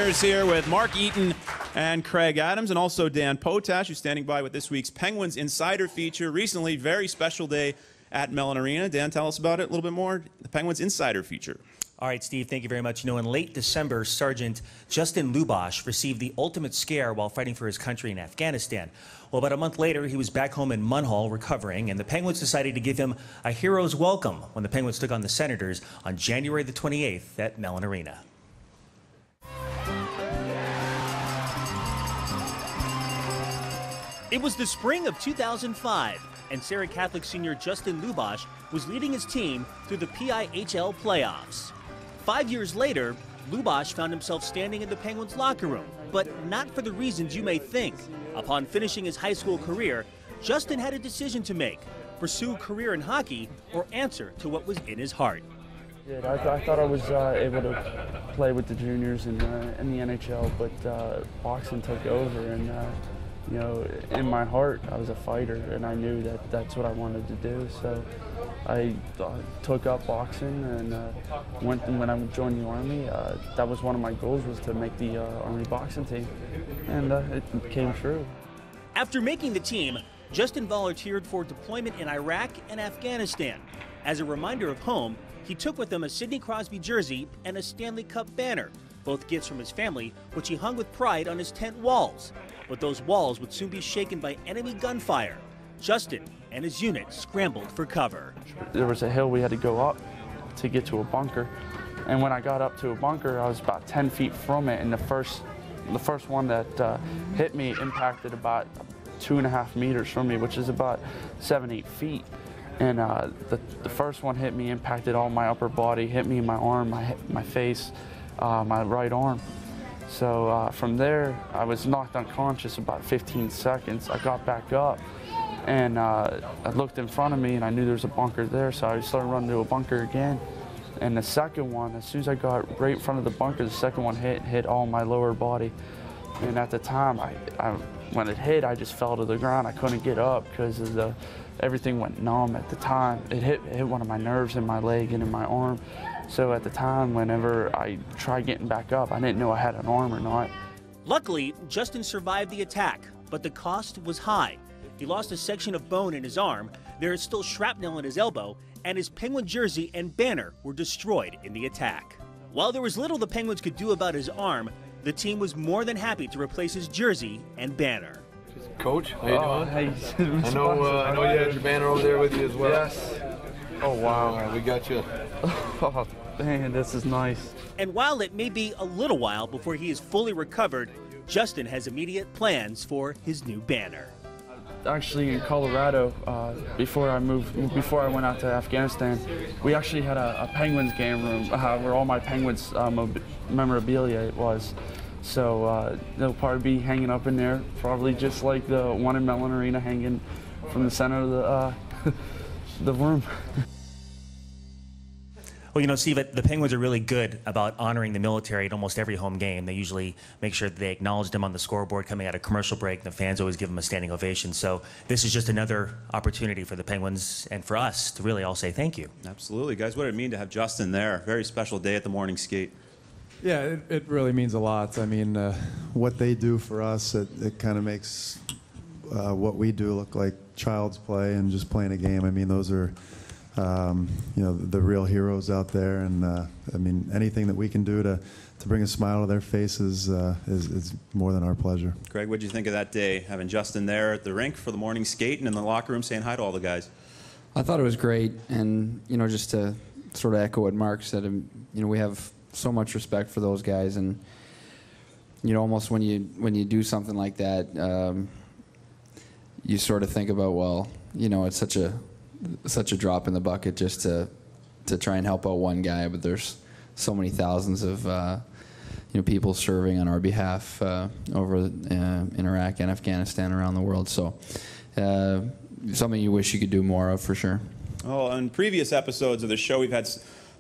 Bears here with Mark Eaton and Craig Adams, and also Dan Potash, who's standing by with this week's Penguins Insider feature. Recently, very special day at Mellon Arena. Dan, tell us about it a little bit more. The Penguins Insider feature. All right, Steve, thank you very much. You know, in late December, Sergeant Justin Lubosh received the ultimate scare while fighting for his country in Afghanistan. Well, about a month later, he was back home in Munhall recovering, and the Penguins decided to give him a hero's welcome when the Penguins took on the Senators on January the 28th at Mellon Arena. It was the spring of 2005, and Sarah Catholic senior Justin Lubosh was leading his team through the PIHL playoffs. 5 years later, Lubosh found himself standing in the Penguins locker room, but not for the reasons you may think. Upon finishing his high school career, Justin had a decision to make: pursue a career in hockey or answer to what was in his heart. Yeah, I thought I was able to play with the juniors in the NHL, but boxing took over, and you know, in my heart, I was a fighter, and I knew that that's what I wanted to do. So I took up boxing, and when I joined the Army, that was one of my goals, was to make the Army boxing team, and it came true. After making the team, Justin volunteered for deployment in Iraq and Afghanistan. As a reminder of home, he took with him a Sidney Crosby jersey and a Stanley Cup banner, both gifts from his family, which he hung with pride on his tent walls. But those walls would soon be shaken by enemy gunfire. Justin and his unit scrambled for cover. There was a hill we had to go up to get to a bunker, and when I got up to a bunker, I was about 10 feet from it, and the first one that hit me impacted about 2.5 meters from me, which is about 7-8 feet. And the first one hit me, impacted all my upper body, hit me in my arm, my face, my right arm. So from there, I was knocked unconscious about 15 seconds. I got back up, and I looked in front of me, and I knew there was a bunker there, so I started running to a bunker again. And the second one, as soon as I got right in front of the bunker, the second one hit all my lower body. And at the time, when it hit, I just fell to the ground. I couldn't get up because of everything went numb at the time. It hit one of my nerves in my leg and in my arm. So at the time, whenever I tried getting back up, I didn't know I had an arm or not. Luckily, Justin survived the attack, but the cost was high. He lost a section of bone in his arm, there is still shrapnel in his elbow, and his Penguin jersey and banner were destroyed in the attack. While there was little the Penguins could do about his arm, the team was more than happy to replace his jersey and banner. Coach, how you doing? Hey, I know you had your banner over there with you as well. Yes. Oh, wow. All right, we got you. Oh, man, this is nice. And while it may be a little while before he is fully recovered, Justin has immediate plans for his new banner. Actually, in Colorado, before I went out to Afghanistan, we actually had a Penguins game room where all my Penguins memorabilia was. So they'll probably be hanging up in there, probably just like the one in Mellon Arena, hanging from the center of the room. Well, you know, Steve, the Penguins are really good about honoring the military at almost every home game. They usually make sure that they acknowledge them on the scoreboard coming out of commercial break. The fans always give them a standing ovation. So this is just another opportunity for the Penguins and for us to really all say thank you. Absolutely. Guys, what did it mean to have Justin there? Very special day at the morning skate. Yeah, it really means a lot. I mean, what they do for us, it kind of makes what we do look like child's play and just playing a game. I mean, those are you know, the real heroes out there, and I mean, anything that we can do to bring a smile to their faces is more than our pleasure. Greg, what did you think of that day, having Justin there at the rink for the morning skate and in the locker room saying hi to all the guys? I thought it was great, and you know, just to sort of echo what Mark said, you know, we have so much respect for those guys, and you know, almost when you do something like that, you sort of think about, well, you know, it's such a drop in the bucket just to try and help out one guy, but there's so many thousands of you know, people serving on our behalf over in Iraq and Afghanistan, around the world. So something you wish you could do more of, for sure. Oh, on previous episodes of the show, we've had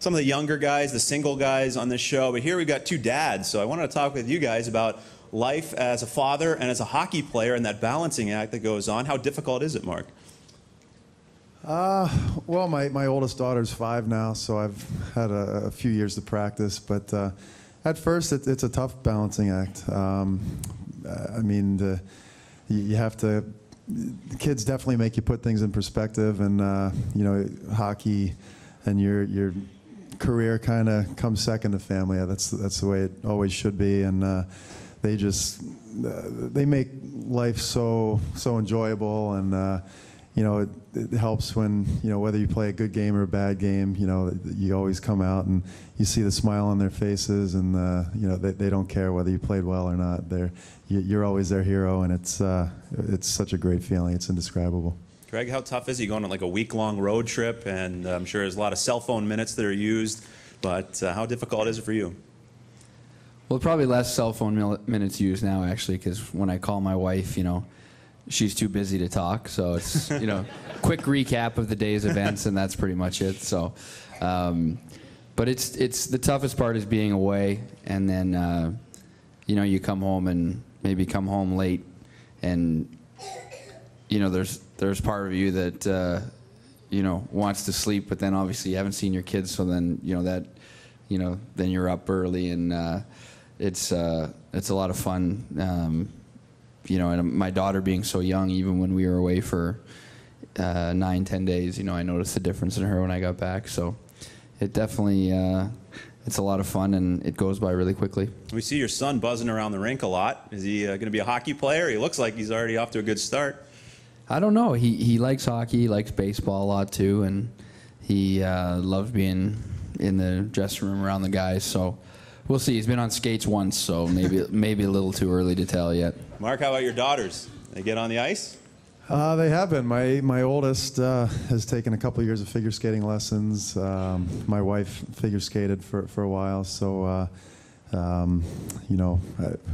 some of the younger guys, the single guys on this show, but here we've got two dads. So I wanted to talk with you guys about life as a father and as a hockey player and that balancing act that goes on. How difficult is it, Mark? Well, my oldest daughter's 5 now, so I've had a few years to practice, but At first, it's a tough balancing act. I mean, you have to. The kids definitely make you put things in perspective, and you know, hockey and your career kind of comes second to family. That's the way it always should be, and they make life so enjoyable, and you know, it helps when, you know, whether you play a good game or a bad game, you know, you always come out and you see the smile on their faces, and you know, they don't care whether you played well or not. You're always their hero, and it's such a great feeling. It's indescribable. Greg, how tough is he going on like a week-long road trip? And I'm sure there's a lot of cell phone minutes that are used, but how difficult is it for you? Well, probably less cell phone minutes used now, actually, because when I call my wife, you know, she's too busy to talk. So it's, you know, quick recap of the day's events, and that's pretty much it. So, but it's the toughest part is being away, and then, you know, you come home and maybe come home late, and, you know, there's part of you that, you know, wants to sleep, but then obviously you haven't seen your kids, so then, you know, then you're up early, and it's a lot of fun. You know, and my daughter being so young, even when we were away for 9-10 days, you know, I noticed the difference in her when I got back. So it definitely, it's a lot of fun, and it goes by really quickly. We see your son buzzing around the rink a lot. Is he going to be a hockey player? He looks like he's already off to a good start. I don't know. He likes hockey, he likes baseball a lot too, and he loves being in the dressing room around the guys. So we'll see. He's been on skates once, so maybe a little too early to tell yet. Mark, how about your daughters? They get on the ice? They have been. My oldest has taken a couple of years of figure skating lessons. My wife figure skated for a while, so you know,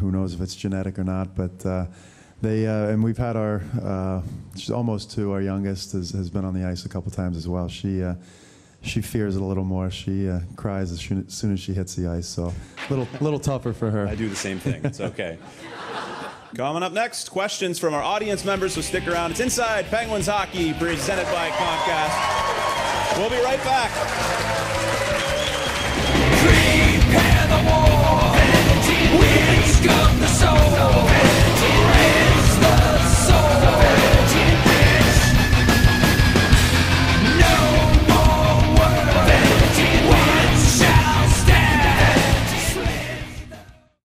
who knows if it's genetic or not. But they and we've had our she's almost 2. Our youngest has been on the ice a couple times as well. She fears it a little more. She cries as soon as she hits the ice, so little tougher for her. I do the same thing. It's okay. Coming up next, questions from our audience members, so stick around. It's Inside Penguins Hockey, presented by Comcast. We'll be right back.